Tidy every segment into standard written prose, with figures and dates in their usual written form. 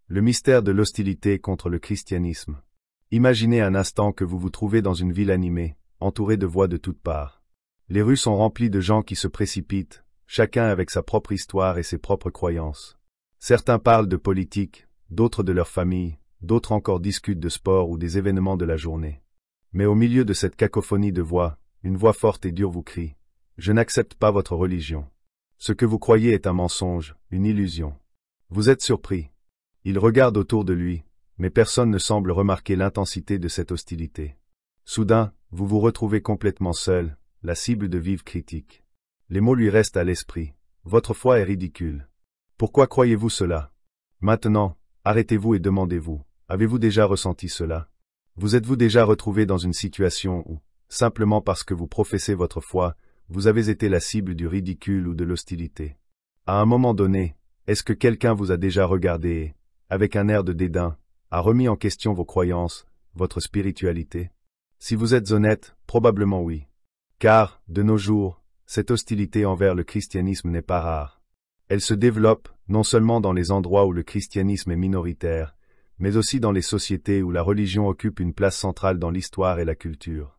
Le mystère de l'hostilité contre le christianisme. Imaginez un instant que vous vous trouvez dans une ville animée, entourée de voix de toutes parts. Les rues sont remplies de gens qui se précipitent, chacun avec sa propre histoire et ses propres croyances. Certains parlent de politique, d'autres de leur famille, d'autres encore discutent de sport ou des événements de la journée. Mais au milieu de cette cacophonie de voix, une voix forte et dure vous crie « Je n'accepte pas votre religion. Ce que vous croyez est un mensonge, une illusion. » Vous êtes surpris. Il regarde autour de lui, mais personne ne semble remarquer l'intensité de cette hostilité. Soudain, vous vous retrouvez complètement seul, la cible de vives critiques. Les mots lui restent à l'esprit. Votre foi est ridicule. Pourquoi croyez-vous cela? Maintenant, arrêtez-vous et demandez-vous, avez-vous déjà ressenti cela? Vous êtes-vous déjà retrouvé dans une situation où, simplement parce que vous professez votre foi, vous avez été la cible du ridicule ou de l'hostilité? À un moment donné, est-ce que quelqu'un vous a déjà regardé et, avec un air de dédain, a remis en question vos croyances, votre spiritualité? Si vous êtes honnête, probablement oui. Car, de nos jours, cette hostilité envers le christianisme n'est pas rare. Elle se développe, non seulement dans les endroits où le christianisme est minoritaire, mais aussi dans les sociétés où la religion occupe une place centrale dans l'histoire et la culture.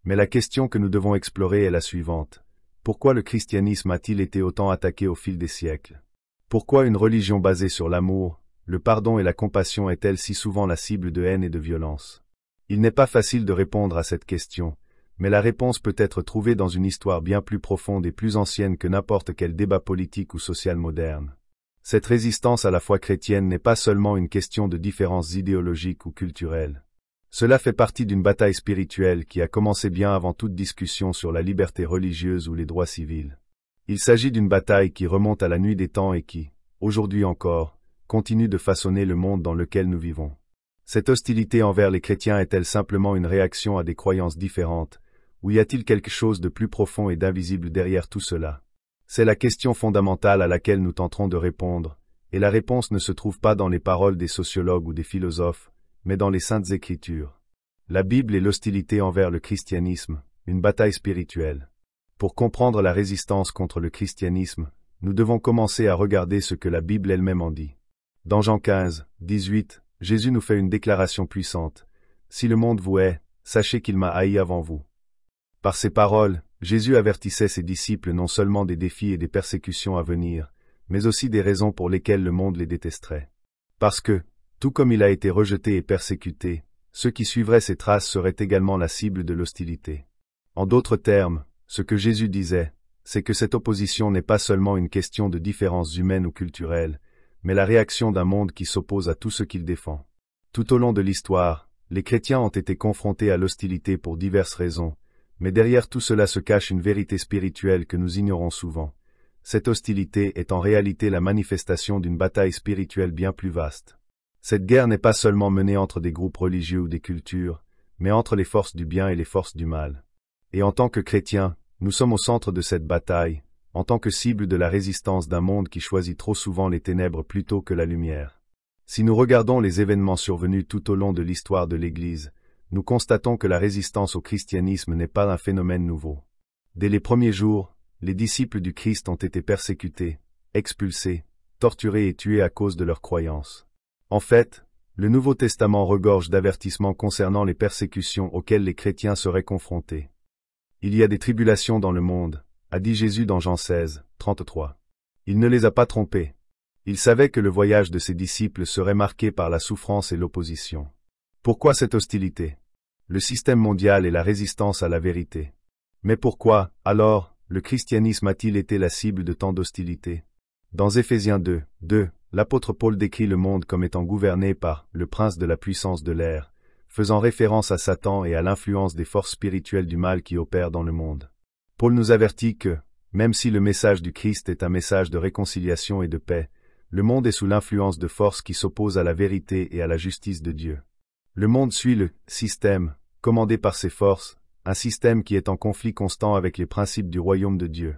Mais la question que nous devons explorer est la suivante. Pourquoi le christianisme a-t-il été autant attaqué au fil des siècles? Pourquoi une religion basée sur l'amour, le pardon et la compassion est-elle si souvent la cible de haine et de violence? Il n'est pas facile de répondre à cette question, mais la réponse peut être trouvée dans une histoire bien plus profonde et plus ancienne que n'importe quel débat politique ou social moderne. Cette résistance à la foi chrétienne n'est pas seulement une question de différences idéologiques ou culturelles. Cela fait partie d'une bataille spirituelle qui a commencé bien avant toute discussion sur la liberté religieuse ou les droits civils. Il s'agit d'une bataille qui remonte à la nuit des temps et qui, aujourd'hui encore, continue de façonner le monde dans lequel nous vivons. Cette hostilité envers les chrétiens est-elle simplement une réaction à des croyances différentes, ou y a-t-il quelque chose de plus profond et d'invisible derrière tout cela? C'est la question fondamentale à laquelle nous tenterons de répondre, et la réponse ne se trouve pas dans les paroles des sociologues ou des philosophes, mais dans les saintes écritures. La Bible et l'hostilité envers le christianisme, une bataille spirituelle. Pour comprendre la résistance contre le christianisme, nous devons commencer à regarder ce que la Bible elle-même en dit. Dans Jean 15, 18, Jésus nous fait une déclaration puissante. « Si le monde vous hait, sachez qu'il m'a haï avant vous. » Par ces paroles, Jésus avertissait ses disciples non seulement des défis et des persécutions à venir, mais aussi des raisons pour lesquelles le monde les détesterait. Parce que, tout comme il a été rejeté et persécuté, ceux qui suivraient ses traces seraient également la cible de l'hostilité. En d'autres termes, ce que Jésus disait, c'est que cette opposition n'est pas seulement une question de différences humaines ou culturelles, mais la réaction d'un monde qui s'oppose à tout ce qu'il défend. Tout au long de l'histoire, les chrétiens ont été confrontés à l'hostilité pour diverses raisons, mais derrière tout cela se cache une vérité spirituelle que nous ignorons souvent. Cette hostilité est en réalité la manifestation d'une bataille spirituelle bien plus vaste. Cette guerre n'est pas seulement menée entre des groupes religieux ou des cultures, mais entre les forces du bien et les forces du mal. Et en tant que chrétiens, nous sommes au centre de cette bataille, en tant que cible de la résistance d'un monde qui choisit trop souvent les ténèbres plutôt que la lumière. Si nous regardons les événements survenus tout au long de l'histoire de l'Église, nous constatons que la résistance au christianisme n'est pas un phénomène nouveau. Dès les premiers jours, les disciples du Christ ont été persécutés, expulsés, torturés et tués à cause de leurs croyances. En fait, le Nouveau Testament regorge d'avertissements concernant les persécutions auxquelles les chrétiens seraient confrontés. Il y a des tribulations dans le monde, a dit Jésus dans Jean 16, 33. Il ne les a pas trompés. Il savait que le voyage de ses disciples serait marqué par la souffrance et l'opposition. Pourquoi cette hostilité? Le système mondial et la résistance à la vérité. Mais pourquoi, alors, le christianisme a-t-il été la cible de tant d'hostilité? Dans Éphésiens 2, 2, l'apôtre Paul décrit le monde comme étant gouverné par « le prince de la puissance de l'air », faisant référence à Satan et à l'influence des forces spirituelles du mal qui opèrent dans le monde. Paul nous avertit que, même si le message du Christ est un message de réconciliation et de paix, le monde est sous l'influence de forces qui s'opposent à la vérité et à la justice de Dieu. Le monde suit le système, commandé par ces forces, un système qui est en conflit constant avec les principes du royaume de Dieu.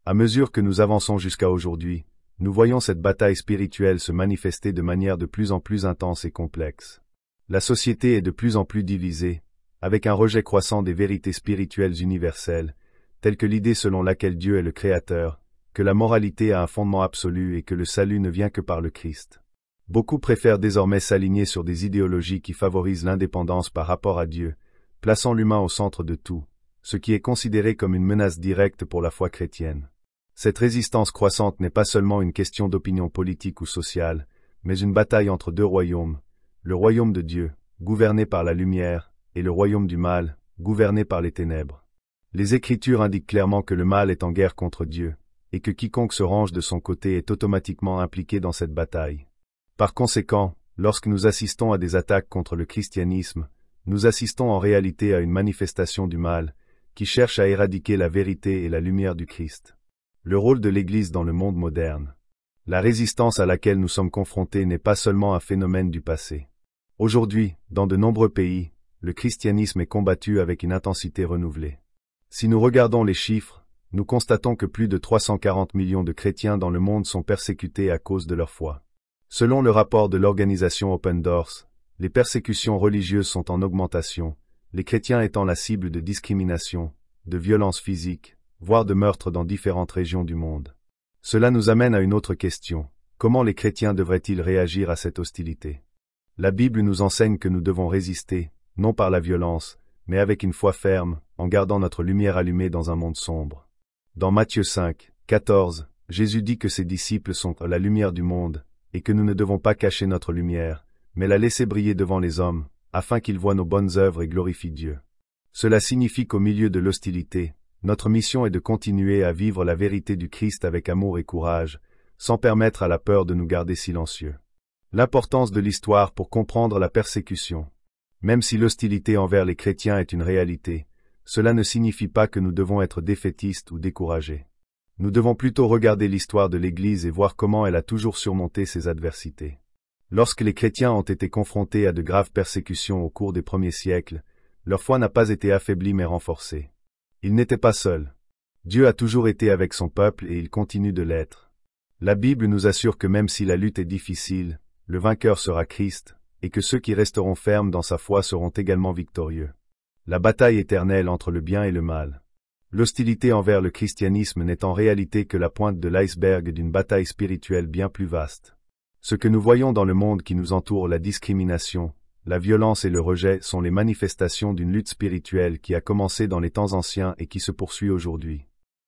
À mesure que nous avançons jusqu'à aujourd'hui, nous voyons cette bataille spirituelle se manifester de manière de plus en plus intense et complexe. La société est de plus en plus divisée, avec un rejet croissant des vérités spirituelles universelles, telles que l'idée selon laquelle Dieu est le Créateur, que la moralité a un fondement absolu et que le salut ne vient que par le Christ. Beaucoup préfèrent désormais s'aligner sur des idéologies qui favorisent l'indépendance par rapport à Dieu, plaçant l'humain au centre de tout, ce qui est considéré comme une menace directe pour la foi chrétienne. Cette résistance croissante n'est pas seulement une question d'opinion politique ou sociale, mais une bataille entre deux royaumes, le royaume de Dieu, gouverné par la lumière, et le royaume du mal, gouverné par les ténèbres. Les Écritures indiquent clairement que le mal est en guerre contre Dieu, et que quiconque se range de son côté est automatiquement impliqué dans cette bataille. Par conséquent, lorsque nous assistons à des attaques contre le christianisme, nous assistons en réalité à une manifestation du mal, qui cherche à éradiquer la vérité et la lumière du Christ. Le rôle de l'Église dans le monde moderne. La résistance à laquelle nous sommes confrontés n'est pas seulement un phénomène du passé. Aujourd'hui, dans de nombreux pays, le christianisme est combattu avec une intensité renouvelée. Si nous regardons les chiffres, nous constatons que plus de 340 millions de chrétiens dans le monde sont persécutés à cause de leur foi. Selon le rapport de l'organisation Open Doors, les persécutions religieuses sont en augmentation, les chrétiens étant la cible de discrimination, de violences physiques, voire de meurtres dans différentes régions du monde. Cela nous amène à une autre question. Comment les chrétiens devraient-ils réagir à cette hostilité? La Bible nous enseigne que nous devons résister, non par la violence, mais avec une foi ferme, en gardant notre lumière allumée dans un monde sombre. Dans Matthieu 5, 14, Jésus dit que ses disciples sont la lumière du monde, et que nous ne devons pas cacher notre lumière, mais la laisser briller devant les hommes, afin qu'ils voient nos bonnes œuvres et glorifient Dieu. Cela signifie qu'au milieu de l'hostilité, notre mission est de continuer à vivre la vérité du Christ avec amour et courage, sans permettre à la peur de nous garder silencieux. L'importance de l'histoire pour comprendre la persécution. Même si l'hostilité envers les chrétiens est une réalité, cela ne signifie pas que nous devons être défaitistes ou découragés. Nous devons plutôt regarder l'histoire de l'Église et voir comment elle a toujours surmonté ses adversités. Lorsque les chrétiens ont été confrontés à de graves persécutions au cours des premiers siècles, leur foi n'a pas été affaiblie mais renforcée. Ils n'étaient pas seuls. Dieu a toujours été avec son peuple et il continue de l'être. La Bible nous assure que même si la lutte est difficile, le vainqueur sera Christ, et que ceux qui resteront fermes dans sa foi seront également victorieux. La bataille éternelle entre le bien et le mal. L'hostilité envers le christianisme n'est en réalité que la pointe de l'iceberg d'une bataille spirituelle bien plus vaste. Ce que nous voyons dans le monde qui nous entoure, la discrimination, la violence et le rejet sont les manifestations d'une lutte spirituelle qui a commencé dans les temps anciens et qui se poursuit aujourd'hui.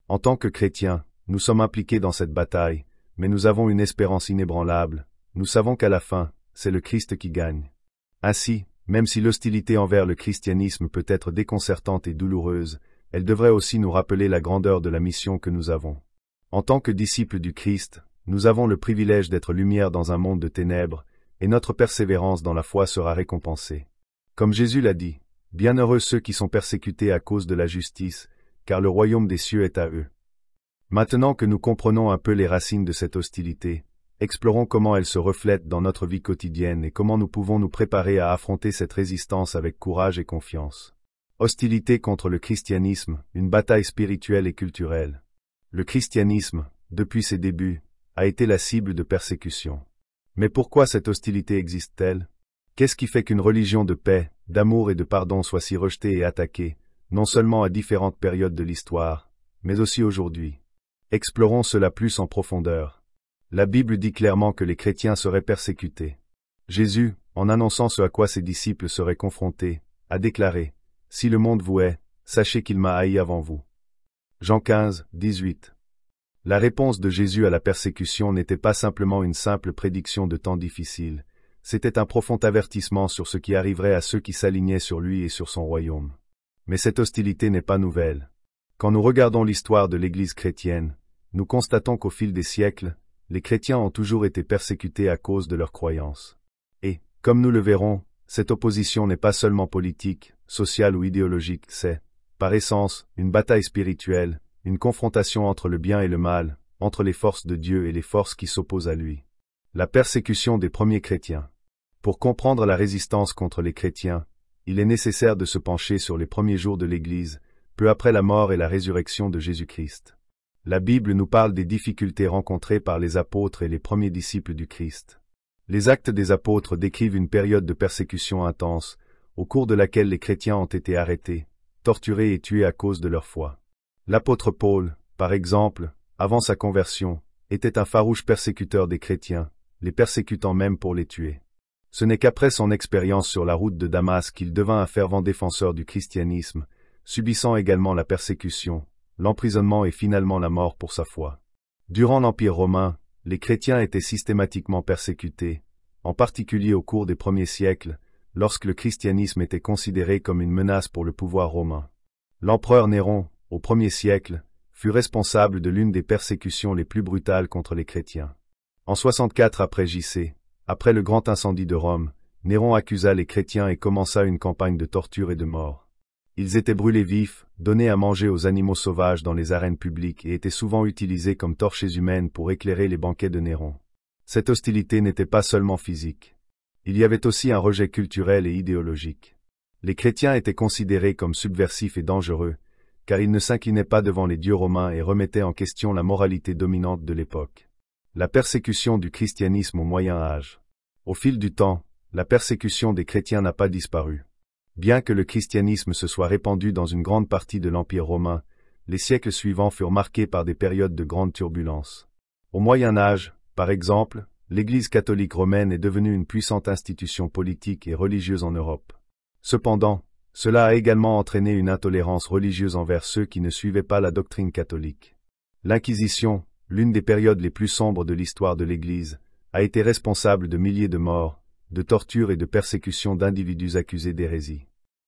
En tant que chrétiens, nous sommes impliqués dans cette bataille, mais nous avons une espérance inébranlable. Nous savons qu'à la fin, c'est le Christ qui gagne. Ainsi, même si l'hostilité envers le christianisme peut être déconcertante et douloureuse, elle devrait aussi nous rappeler la grandeur de la mission que nous avons. En tant que disciples du Christ, nous avons le privilège d'être lumière dans un monde de ténèbres, et notre persévérance dans la foi sera récompensée. Comme Jésus l'a dit, « Bienheureux ceux qui sont persécutés à cause de la justice, car le royaume des cieux est à eux. » Maintenant que nous comprenons un peu les racines de cette hostilité, explorons comment elle se reflète dans notre vie quotidienne et comment nous pouvons nous préparer à affronter cette résistance avec courage et confiance. Hostilité contre le christianisme, une bataille spirituelle et culturelle. Le christianisme, depuis ses débuts, a été la cible de persécutions. Mais pourquoi cette hostilité existe-t-elle? Qu'est-ce qui fait qu'une religion de paix, d'amour et de pardon soit si rejetée et attaquée, non seulement à différentes périodes de l'histoire, mais aussi aujourd'hui? Explorons cela plus en profondeur. La Bible dit clairement que les chrétiens seraient persécutés. Jésus, en annonçant ce à quoi ses disciples seraient confrontés, a déclaré « Si le monde vous hait, sachez qu'il m'a haï avant vous. » Jean 15, 18. La réponse de Jésus à la persécution n'était pas simplement une simple prédiction de temps difficiles, c'était un profond avertissement sur ce qui arriverait à ceux qui s'alignaient sur lui et sur son royaume. Mais cette hostilité n'est pas nouvelle. Quand nous regardons l'histoire de l'Église chrétienne, nous constatons qu'au fil des siècles, les chrétiens ont toujours été persécutés à cause de leurs croyances. Et, comme nous le verrons, cette opposition n'est pas seulement politique, sociale ou idéologique, c'est, par essence, une bataille spirituelle, une confrontation entre le bien et le mal, entre les forces de Dieu et les forces qui s'opposent à lui. La persécution des premiers chrétiens. Pour comprendre la résistance contre les chrétiens, il est nécessaire de se pencher sur les premiers jours de l'Église, peu après la mort et la résurrection de Jésus-Christ. La Bible nous parle des difficultés rencontrées par les apôtres et les premiers disciples du Christ. Les Actes des apôtres décrivent une période de persécution intense, au cours de laquelle les chrétiens ont été arrêtés, torturés et tués à cause de leur foi. L'apôtre Paul, par exemple, avant sa conversion, était un farouche persécuteur des chrétiens, les persécutant même pour les tuer. Ce n'est qu'après son expérience sur la route de Damas qu'il devint un fervent défenseur du christianisme, subissant également la persécution, l'emprisonnement et finalement la mort pour sa foi. Durant l'Empire romain, les chrétiens étaient systématiquement persécutés, en particulier au cours des premiers siècles, lorsque le christianisme était considéré comme une menace pour le pouvoir romain. L'empereur Néron, au 1er siècle, fut responsable de l'une des persécutions les plus brutales contre les chrétiens. En 64 après J.C., après le grand incendie de Rome, Néron accusa les chrétiens et commença une campagne de torture et de mort. Ils étaient brûlés vifs, donnés à manger aux animaux sauvages dans les arènes publiques et étaient souvent utilisés comme torchées humaines pour éclairer les banquets de Néron. Cette hostilité n'était pas seulement physique. Il y avait aussi un rejet culturel et idéologique. Les chrétiens étaient considérés comme subversifs et dangereux, car ils ne s'inclinaient pas devant les dieux romains et remettaient en question la moralité dominante de l'époque. La persécution du christianisme au Moyen Âge. Au fil du temps, la persécution des chrétiens n'a pas disparu. Bien que le christianisme se soit répandu dans une grande partie de l'Empire romain, les siècles suivants furent marqués par des périodes de grande turbulence. Au Moyen Âge, par exemple, l'Église catholique romaine est devenue une puissante institution politique et religieuse en Europe. Cependant, cela a également entraîné une intolérance religieuse envers ceux qui ne suivaient pas la doctrine catholique. L'Inquisition, l'une des périodes les plus sombres de l'histoire de l'Église, a été responsable de milliers de morts, de tortures et de persécutions d'individus accusés d'hérésie.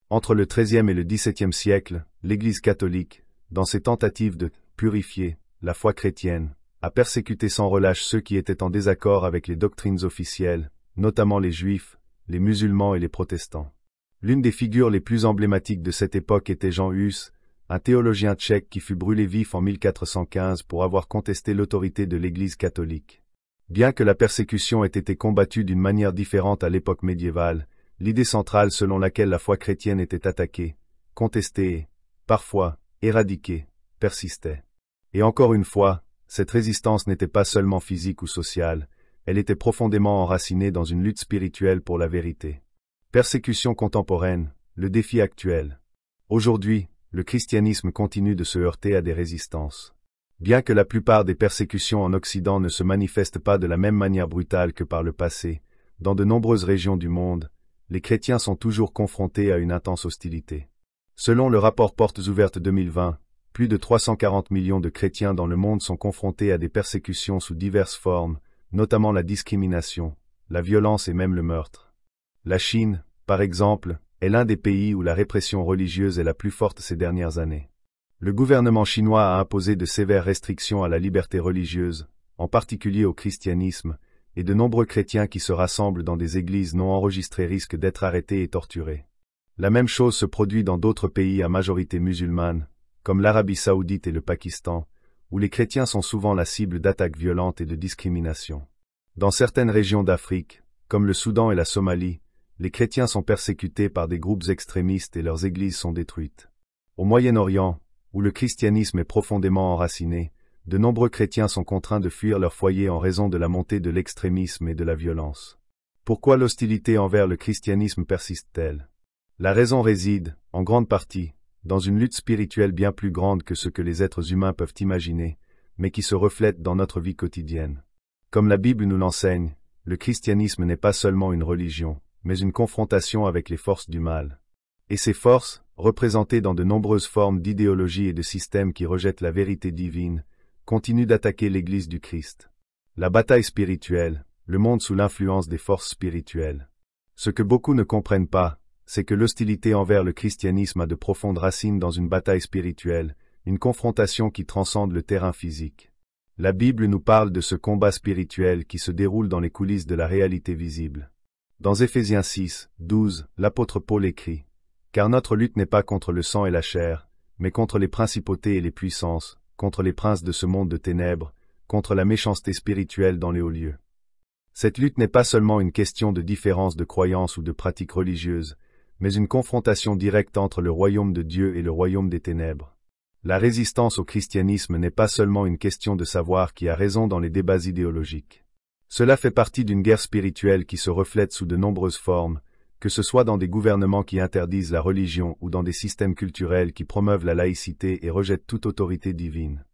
Entre le XIIIe et le XVIIe siècle, l'Église catholique, dans ses tentatives de purifier la foi chrétienne, a persécuté sans relâche ceux qui étaient en désaccord avec les doctrines officielles, notamment les Juifs, les musulmans et les protestants. L'une des figures les plus emblématiques de cette époque était Jean Hus, un théologien tchèque qui fut brûlé vif en 1415 pour avoir contesté l'autorité de l'Église catholique. Bien que la persécution ait été combattue d'une manière différente à l'époque médiévale, l'idée centrale selon laquelle la foi chrétienne était attaquée, contestée et, parfois, éradiquée, persistait. Et encore une fois, cette résistance n'était pas seulement physique ou sociale, elle était profondément enracinée dans une lutte spirituelle pour la vérité. Persécution contemporaine, le défi actuel. Aujourd'hui, le christianisme continue de se heurter à des résistances. Bien que la plupart des persécutions en Occident ne se manifestent pas de la même manière brutale que par le passé, dans de nombreuses régions du monde, les chrétiens sont toujours confrontés à une intense hostilité. Selon le rapport Portes ouvertes 2020, plus de 340 millions de chrétiens dans le monde sont confrontés à des persécutions sous diverses formes, notamment la discrimination, la violence et même le meurtre. La Chine, par exemple, est l'un des pays où la répression religieuse est la plus forte ces dernières années. Le gouvernement chinois a imposé de sévères restrictions à la liberté religieuse, en particulier au christianisme, et de nombreux chrétiens qui se rassemblent dans des églises non enregistrées risquent d'être arrêtés et torturés. La même chose se produit dans d'autres pays à majorité musulmane, comme l'Arabie saoudite et le Pakistan, où les chrétiens sont souvent la cible d'attaques violentes et de discrimination. Dans certaines régions d'Afrique, comme le Soudan et la Somalie, les chrétiens sont persécutés par des groupes extrémistes et leurs églises sont détruites. Au Moyen-Orient, où le christianisme est profondément enraciné, de nombreux chrétiens sont contraints de fuir leur foyer en raison de la montée de l'extrémisme et de la violence. Pourquoi l'hostilité envers le christianisme persiste-t-elle? La raison réside, en grande partie, dans une lutte spirituelle bien plus grande que ce que les êtres humains peuvent imaginer, mais qui se reflète dans notre vie quotidienne. Comme la Bible nous l'enseigne, le christianisme n'est pas seulement une religion, mais une confrontation avec les forces du mal. Et ces forces, représentées dans de nombreuses formes d'idéologie et de systèmes qui rejettent la vérité divine, continuent d'attaquer l'Église du Christ. La bataille spirituelle, le monde sous l'influence des forces spirituelles. Ce que beaucoup ne comprennent pas, c'est que l'hostilité envers le christianisme a de profondes racines dans une bataille spirituelle, une confrontation qui transcende le terrain physique. La Bible nous parle de ce combat spirituel qui se déroule dans les coulisses de la réalité visible. Dans Éphésiens 6, 12, l'apôtre Paul écrit « Car notre lutte n'est pas contre le sang et la chair, mais contre les principautés et les puissances, contre les princes de ce monde de ténèbres, contre la méchanceté spirituelle dans les hauts lieux. » Cette lutte n'est pas seulement une question de différence de croyance ou de pratique religieuse, mais une confrontation directe entre le royaume de Dieu et le royaume des ténèbres. La résistance au christianisme n'est pas seulement une question de savoir qui a raison dans les débats idéologiques. Cela fait partie d'une guerre spirituelle qui se reflète sous de nombreuses formes, que ce soit dans des gouvernements qui interdisent la religion ou dans des systèmes culturels qui promeuvent la laïcité et rejettent toute autorité divine.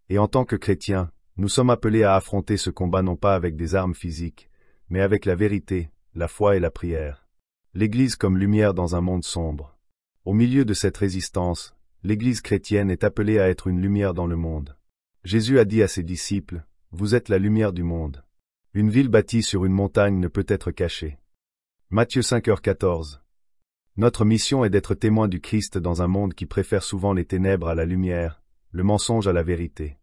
Et en tant que chrétiens, nous sommes appelés à affronter ce combat non pas avec des armes physiques, mais avec la vérité, la foi et la prière. L'Église comme lumière dans un monde sombre. Au milieu de cette résistance, l'Église chrétienne est appelée à être une lumière dans le monde. Jésus a dit à ses disciples, « Vous êtes la lumière du monde. » Une ville bâtie sur une montagne ne peut être cachée. Matthieu 5h14. Notre mission est d'être témoins du Christ dans un monde qui préfère souvent les ténèbres à la lumière, le mensonge à la vérité.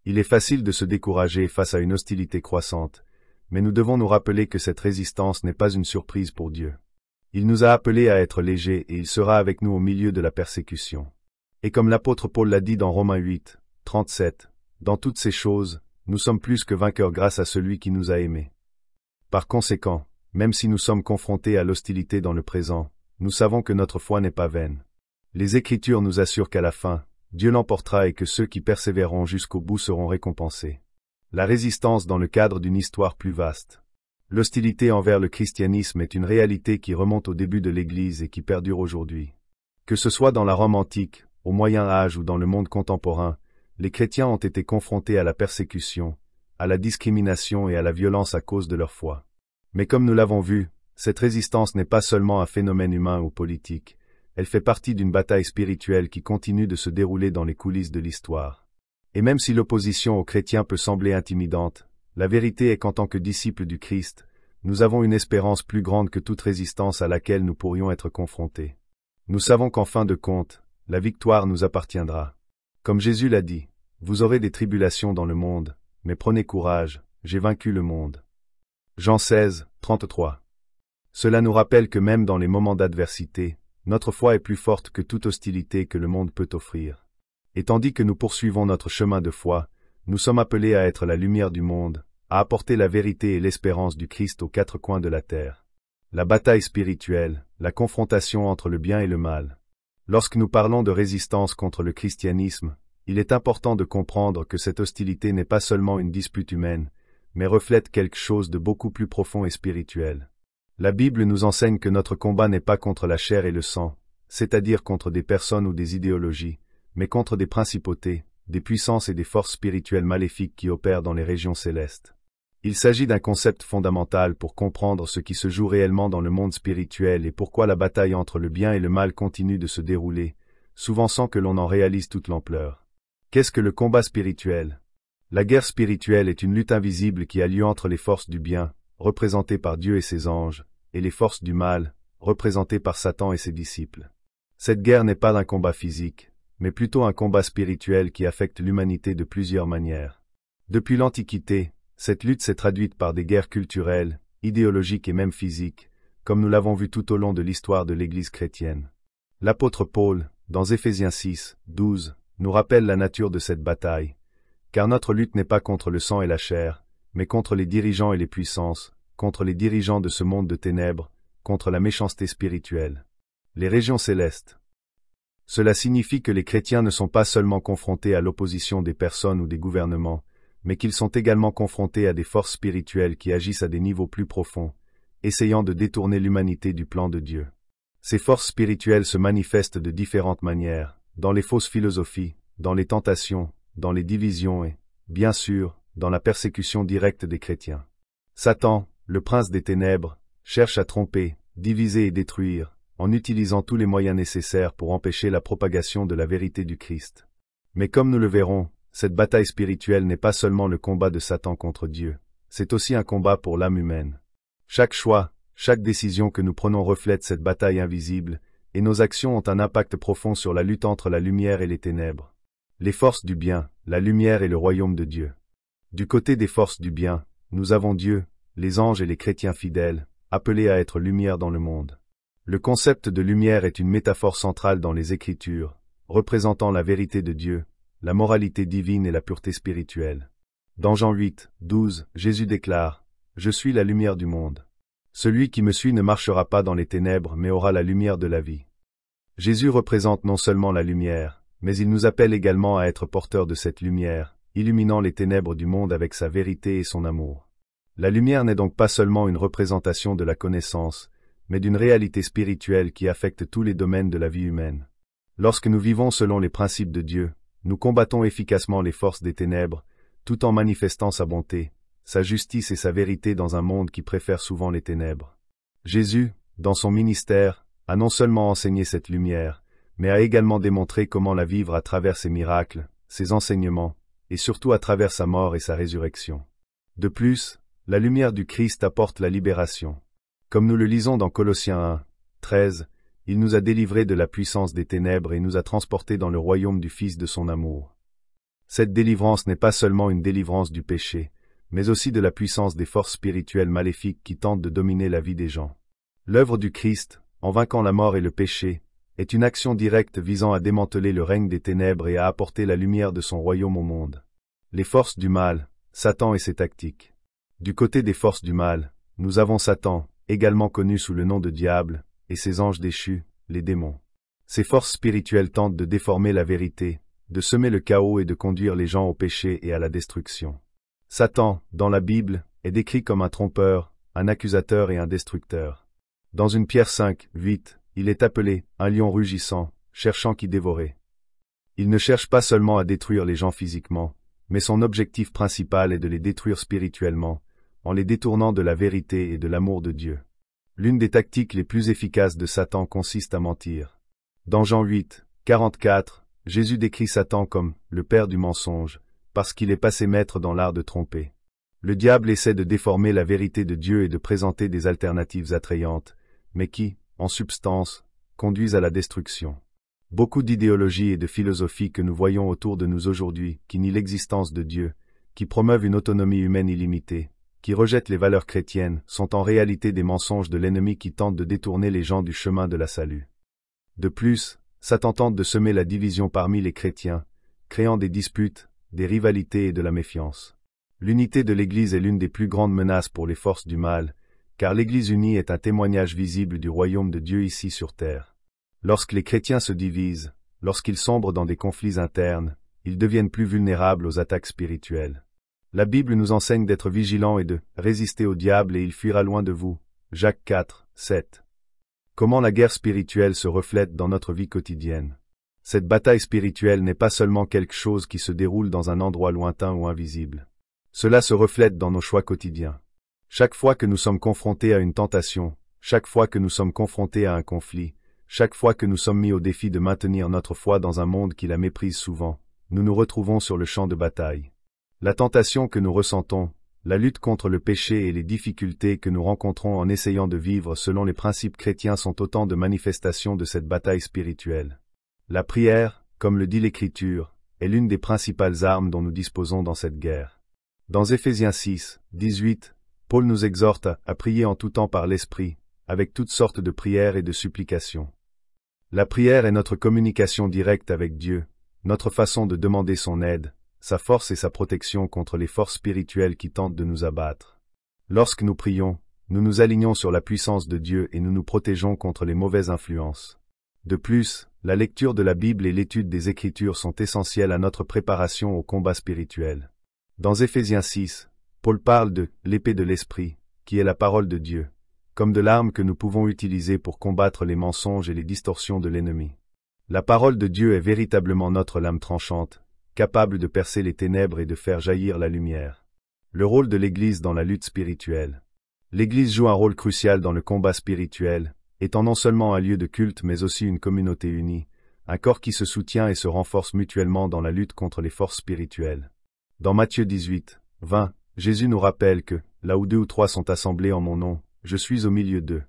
Il est facile de se décourager face à une hostilité croissante, mais nous devons nous rappeler que cette résistance n'est pas une surprise pour Dieu. Il nous a appelés à être légers et il sera avec nous au milieu de la persécution. Et comme l'apôtre Paul l'a dit dans Romains 8, 37, dans toutes ces choses, nous sommes plus que vainqueurs grâce à celui qui nous a aimés. Par conséquent, même si nous sommes confrontés à l'hostilité dans le présent, nous savons que notre foi n'est pas vaine. Les Écritures nous assurent qu'à la fin, Dieu l'emportera et que ceux qui persévéreront jusqu'au bout seront récompensés. La résistance dans le cadre d'une histoire plus vaste. L'hostilité envers le christianisme est une réalité qui remonte au début de l'Église et qui perdure aujourd'hui. Que ce soit dans la Rome antique, au Moyen Âge ou dans le monde contemporain, les chrétiens ont été confrontés à la persécution, à la discrimination et à la violence à cause de leur foi. Mais comme nous l'avons vu, cette résistance n'est pas seulement un phénomène humain ou politique, elle fait partie d'une bataille spirituelle qui continue de se dérouler dans les coulisses de l'histoire. Et même si l'opposition aux chrétiens peut sembler intimidante, la vérité est qu'en tant que disciples du Christ, nous avons une espérance plus grande que toute résistance à laquelle nous pourrions être confrontés. Nous savons qu'en fin de compte, la victoire nous appartiendra. Comme Jésus l'a dit, « Vous aurez des tribulations dans le monde, mais prenez courage, j'ai vaincu le monde. » Jean 16, 33. Cela nous rappelle que même dans les moments d'adversité, notre foi est plus forte que toute hostilité que le monde peut offrir. Et tandis que nous poursuivons notre chemin de foi, nous sommes appelés à être la lumière du monde, à apporter la vérité et l'espérance du Christ aux quatre coins de la terre. La bataille spirituelle, la confrontation entre le bien et le mal. Lorsque nous parlons de résistance contre le christianisme, il est important de comprendre que cette hostilité n'est pas seulement une dispute humaine, mais reflète quelque chose de beaucoup plus profond et spirituel. La Bible nous enseigne que notre combat n'est pas contre la chair et le sang, c'est-à-dire contre des personnes ou des idéologies, mais contre des principautés, des puissances et des forces spirituelles maléfiques qui opèrent dans les régions célestes. Il s'agit d'un concept fondamental pour comprendre ce qui se joue réellement dans le monde spirituel et pourquoi la bataille entre le bien et le mal continue de se dérouler, souvent sans que l'on en réalise toute l'ampleur. Qu'est-ce que le combat spirituel? La guerre spirituelle est une lutte invisible qui a lieu entre les forces du bien, représentées par Dieu et ses anges, et les forces du mal, représentées par Satan et ses disciples. Cette guerre n'est pas un combat physique, mais plutôt un combat spirituel qui affecte l'humanité de plusieurs manières. Depuis l'Antiquité, cette lutte s'est traduite par des guerres culturelles, idéologiques et même physiques, comme nous l'avons vu tout au long de l'histoire de l'Église chrétienne. L'apôtre Paul, dans Éphésiens 6, 12, nous rappelle la nature de cette bataille, car notre lutte n'est pas contre le sang et la chair, mais contre les dirigeants et les puissances, contre les dirigeants de ce monde de ténèbres, contre la méchanceté spirituelle. Les régions célestes. Cela signifie que les chrétiens ne sont pas seulement confrontés à l'opposition des personnes ou des gouvernements, mais qu'ils sont également confrontés à des forces spirituelles qui agissent à des niveaux plus profonds, essayant de détourner l'humanité du plan de Dieu. Ces forces spirituelles se manifestent de différentes manières, dans les fausses philosophies, dans les tentations, dans les divisions et, bien sûr, dans la persécution directe des chrétiens. Satan, le prince des ténèbres, cherche à tromper, diviser et détruire, en utilisant tous les moyens nécessaires pour empêcher la propagation de la vérité du Christ. Mais comme nous le verrons, cette bataille spirituelle n'est pas seulement le combat de Satan contre Dieu, c'est aussi un combat pour l'âme humaine. Chaque choix, chaque décision que nous prenons reflète cette bataille invisible, et nos actions ont un impact profond sur la lutte entre la lumière et les ténèbres. Les forces du bien, la lumière et le royaume de Dieu. Du côté des forces du bien, nous avons Dieu, les anges et les chrétiens fidèles, appelés à être lumière dans le monde. Le concept de lumière est une métaphore centrale dans les Écritures, représentant la vérité de Dieu, la moralité divine et la pureté spirituelle. Dans Jean 8, 12, Jésus déclare « Je suis la lumière du monde. Celui qui me suit ne marchera pas dans les ténèbres mais aura la lumière de la vie. » Jésus représente non seulement la lumière, mais il nous appelle également à être porteurs de cette lumière, illuminant les ténèbres du monde avec sa vérité et son amour. La lumière n'est donc pas seulement une représentation de la connaissance, mais d'une réalité spirituelle qui affecte tous les domaines de la vie humaine. Lorsque nous vivons selon les principes de Dieu, nous combattons efficacement les forces des ténèbres, tout en manifestant sa bonté, sa justice et sa vérité dans un monde qui préfère souvent les ténèbres. Jésus, dans son ministère, a non seulement enseigné cette lumière, mais a également démontré comment la vivre à travers ses miracles, ses enseignements, et surtout à travers sa mort et sa résurrection. De plus, la lumière du Christ apporte la libération. Comme nous le lisons dans Colossiens 1, 13, il nous a délivrés de la puissance des ténèbres et nous a transportés dans le royaume du Fils de son amour. Cette délivrance n'est pas seulement une délivrance du péché, mais aussi de la puissance des forces spirituelles maléfiques qui tentent de dominer la vie des gens. L'œuvre du Christ, en vainquant la mort et le péché, est une action directe visant à démanteler le règne des ténèbres et à apporter la lumière de son royaume au monde. Les forces du mal, Satan et ses tactiques. Du côté des forces du mal, nous avons Satan, également connu sous le nom de diable, et ses anges déchus, les démons. Ces forces spirituelles tentent de déformer la vérité, de semer le chaos et de conduire les gens au péché et à la destruction. Satan, dans la Bible, est décrit comme un trompeur, un accusateur et un destructeur. Dans 1 Pierre 5, 8, il est appelé un lion rugissant, cherchant qui dévorer. Il ne cherche pas seulement à détruire les gens physiquement, mais son objectif principal est de les détruire spirituellement, en les détournant de la vérité et de l'amour de Dieu. L'une des tactiques les plus efficaces de Satan consiste à mentir. Dans Jean 8, 44, Jésus décrit Satan comme « le père du mensonge », parce qu'il est passé maître dans l'art de tromper. Le diable essaie de déformer la vérité de Dieu et de présenter des alternatives attrayantes, mais qui, en substance, conduisent à la destruction. Beaucoup d'idéologies et de philosophies que nous voyons autour de nous aujourd'hui, qui nient l'existence de Dieu, qui promeuvent une autonomie humaine illimitée, qui rejettent les valeurs chrétiennes, sont en réalité des mensonges de l'ennemi qui tentent de détourner les gens du chemin de la salut. De plus, Satan tente de semer la division parmi les chrétiens, créant des disputes, des rivalités et de la méfiance. L'unité de l'Église est l'une des plus grandes menaces pour les forces du mal, car l'Église unie est un témoignage visible du royaume de Dieu ici sur terre. Lorsque les chrétiens se divisent, lorsqu'ils sombrent dans des conflits internes, ils deviennent plus vulnérables aux attaques spirituelles. La Bible nous enseigne d'être vigilants et de résister au diable et il fuira loin de vous. Jacques 4, 7. Comment la guerre spirituelle se reflète dans notre vie quotidienne. Cette bataille spirituelle n'est pas seulement quelque chose qui se déroule dans un endroit lointain ou invisible. Cela se reflète dans nos choix quotidiens. Chaque fois que nous sommes confrontés à une tentation, chaque fois que nous sommes confrontés à un conflit, chaque fois que nous sommes mis au défi de maintenir notre foi dans un monde qui la méprise souvent, nous nous retrouvons sur le champ de bataille. La tentation que nous ressentons, la lutte contre le péché et les difficultés que nous rencontrons en essayant de vivre selon les principes chrétiens sont autant de manifestations de cette bataille spirituelle. La prière, comme le dit l'Écriture, est l'une des principales armes dont nous disposons dans cette guerre. Dans Éphésiens 6, 18, Paul nous exhorte à prier en tout temps par l'Esprit, avec toutes sortes de prières et de supplications. La prière est notre communication directe avec Dieu, notre façon de demander son aide, sa force et sa protection contre les forces spirituelles qui tentent de nous abattre. Lorsque nous prions, nous nous alignons sur la puissance de Dieu et nous nous protégeons contre les mauvaises influences. De plus, la lecture de la Bible et l'étude des Écritures sont essentielles à notre préparation au combat spirituel. Dans Éphésiens 6, Paul parle de « l'épée de l'Esprit », qui est la parole de Dieu, comme de l'arme que nous pouvons utiliser pour combattre les mensonges et les distorsions de l'ennemi. La parole de Dieu est véritablement notre lame tranchante, capable de percer les ténèbres et de faire jaillir la lumière. Le rôle de l'Église dans la lutte spirituelle. L'Église joue un rôle crucial dans le combat spirituel, étant non seulement un lieu de culte mais aussi une communauté unie, un corps qui se soutient et se renforce mutuellement dans la lutte contre les forces spirituelles. Dans Matthieu 18, 20, Jésus nous rappelle que, là où 2 ou 3 sont assemblés en mon nom, je suis au milieu d'eux.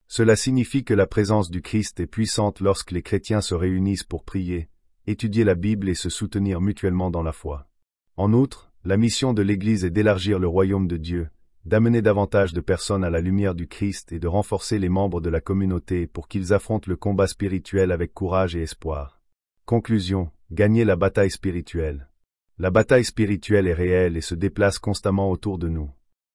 Cela signifie que la présence du Christ est puissante lorsque les chrétiens se réunissent pour prier, étudier la Bible et se soutenir mutuellement dans la foi. En outre, la mission de l'Église est d'élargir le royaume de Dieu, d'amener davantage de personnes à la lumière du Christ et de renforcer les membres de la communauté pour qu'ils affrontent le combat spirituel avec courage et espoir. Conclusion, gagner la bataille spirituelle. La bataille spirituelle est réelle et se déplace constamment autour de nous.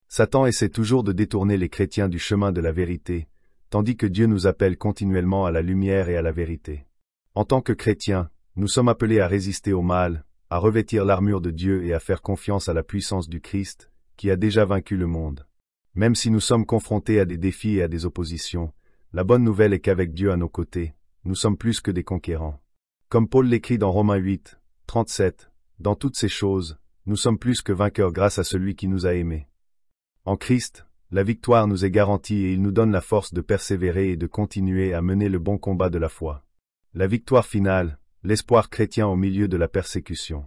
Satan essaie toujours de détourner les chrétiens du chemin de la vérité, tandis que Dieu nous appelle continuellement à la lumière et à la vérité. En tant que chrétiens, nous sommes appelés à résister au mal, à revêtir l'armure de Dieu et à faire confiance à la puissance du Christ, qui a déjà vaincu le monde. Même si nous sommes confrontés à des défis et à des oppositions, la bonne nouvelle est qu'avec Dieu à nos côtés, nous sommes plus que des conquérants. Comme Paul l'écrit dans Romains 8, 37, « Dans toutes ces choses, nous sommes plus que vainqueurs grâce à celui qui nous a aimés. En Christ, la victoire nous est garantie et il nous donne la force de persévérer et de continuer à mener le bon combat de la foi. La victoire finale, l'espoir chrétien au milieu de la persécution.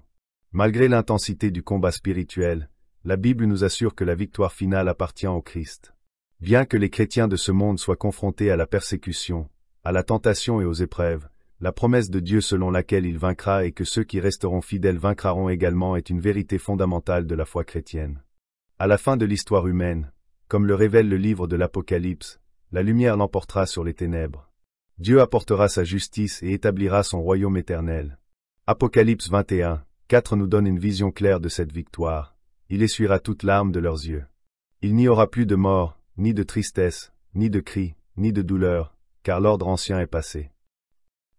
Malgré l'intensité du combat spirituel, la Bible nous assure que la victoire finale appartient au Christ. Bien que les chrétiens de ce monde soient confrontés à la persécution, à la tentation et aux épreuves, la promesse de Dieu selon laquelle il vaincra et que ceux qui resteront fidèles vaincront également est une vérité fondamentale de la foi chrétienne. À la fin de l'histoire humaine, comme le révèle le livre de l'Apocalypse, la lumière l'emportera sur les ténèbres. Dieu apportera sa justice et établira son royaume éternel. Apocalypse 21, 4 nous donne une vision claire de cette victoire. Il essuiera toute larme de leurs yeux. Il n'y aura plus de mort, ni de tristesse, ni de cris, ni de douleur, car l'ordre ancien est passé.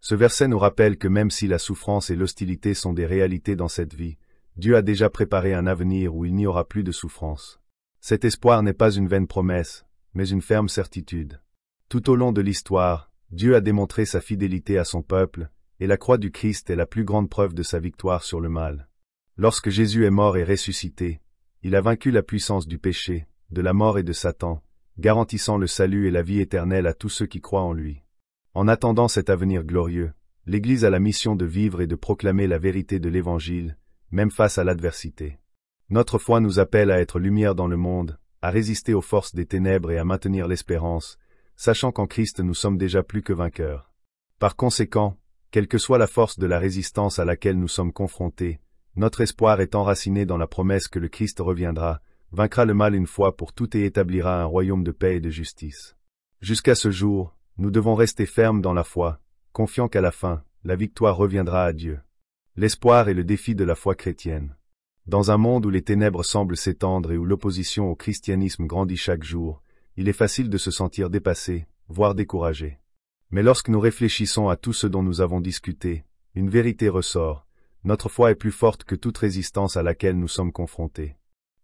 Ce verset nous rappelle que même si la souffrance et l'hostilité sont des réalités dans cette vie, Dieu a déjà préparé un avenir où il n'y aura plus de souffrance. Cet espoir n'est pas une vaine promesse, mais une ferme certitude. Tout au long de l'histoire, Dieu a démontré sa fidélité à son peuple, et la croix du Christ est la plus grande preuve de sa victoire sur le mal. Lorsque Jésus est mort et ressuscité, il a vaincu la puissance du péché, de la mort et de Satan, garantissant le salut et la vie éternelle à tous ceux qui croient en lui. En attendant cet avenir glorieux, l'Église a la mission de vivre et de proclamer la vérité de l'Évangile, même face à l'adversité. Notre foi nous appelle à être lumière dans le monde, à résister aux forces des ténèbres et à maintenir l'espérance, sachant qu'en Christ nous sommes déjà plus que vainqueurs. Par conséquent, quelle que soit la force de la résistance à laquelle nous sommes confrontés, notre espoir est enraciné dans la promesse que le Christ reviendra, vaincra le mal une fois pour toutes et établira un royaume de paix et de justice. Jusqu'à ce jour, nous devons rester fermes dans la foi, confiant qu'à la fin, la victoire reviendra à Dieu. L'espoir est le défi de la foi chrétienne. Dans un monde où les ténèbres semblent s'étendre et où l'opposition au christianisme grandit chaque jour, il est facile de se sentir dépassé, voire découragé. Mais lorsque nous réfléchissons à tout ce dont nous avons discuté, une vérité ressort. Notre foi est plus forte que toute résistance à laquelle nous sommes confrontés.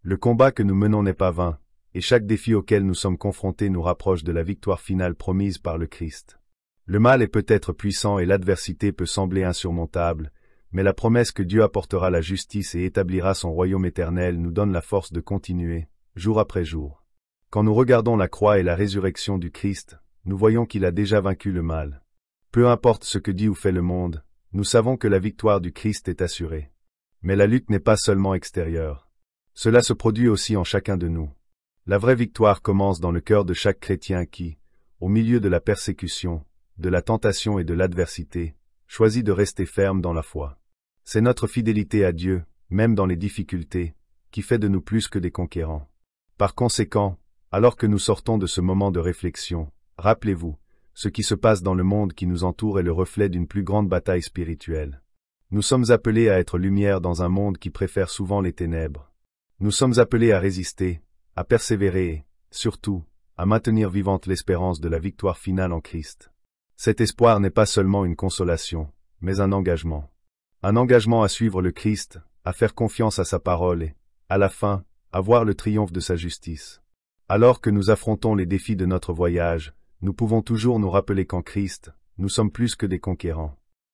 Le combat que nous menons n'est pas vain, et chaque défi auquel nous sommes confrontés nous rapproche de la victoire finale promise par le Christ. Le mal est peut-être puissant et l'adversité peut sembler insurmontable, mais la promesse que Dieu apportera la justice et établira son royaume éternel nous donne la force de continuer, jour après jour. Quand nous regardons la croix et la résurrection du Christ, nous voyons qu'il a déjà vaincu le mal. Peu importe ce que dit ou fait le monde, nous savons que la victoire du Christ est assurée. Mais la lutte n'est pas seulement extérieure. Cela se produit aussi en chacun de nous. La vraie victoire commence dans le cœur de chaque chrétien qui, au milieu de la persécution, de la tentation et de l'adversité, choisit de rester ferme dans la foi. C'est notre fidélité à Dieu, même dans les difficultés, qui fait de nous plus que des conquérants. Par conséquent, alors que nous sortons de ce moment de réflexion, rappelez-vous, ce qui se passe dans le monde qui nous entoure est le reflet d'une plus grande bataille spirituelle. Nous sommes appelés à être lumière dans un monde qui préfère souvent les ténèbres. Nous sommes appelés à résister, à persévérer et, surtout, à maintenir vivante l'espérance de la victoire finale en Christ. Cet espoir n'est pas seulement une consolation, mais un engagement. Un engagement à suivre le Christ, à faire confiance à sa parole et, à la fin, à voir le triomphe de sa justice. Alors que nous affrontons les défis de notre voyage, nous pouvons toujours nous rappeler qu'en Christ, nous sommes plus que des conquérants.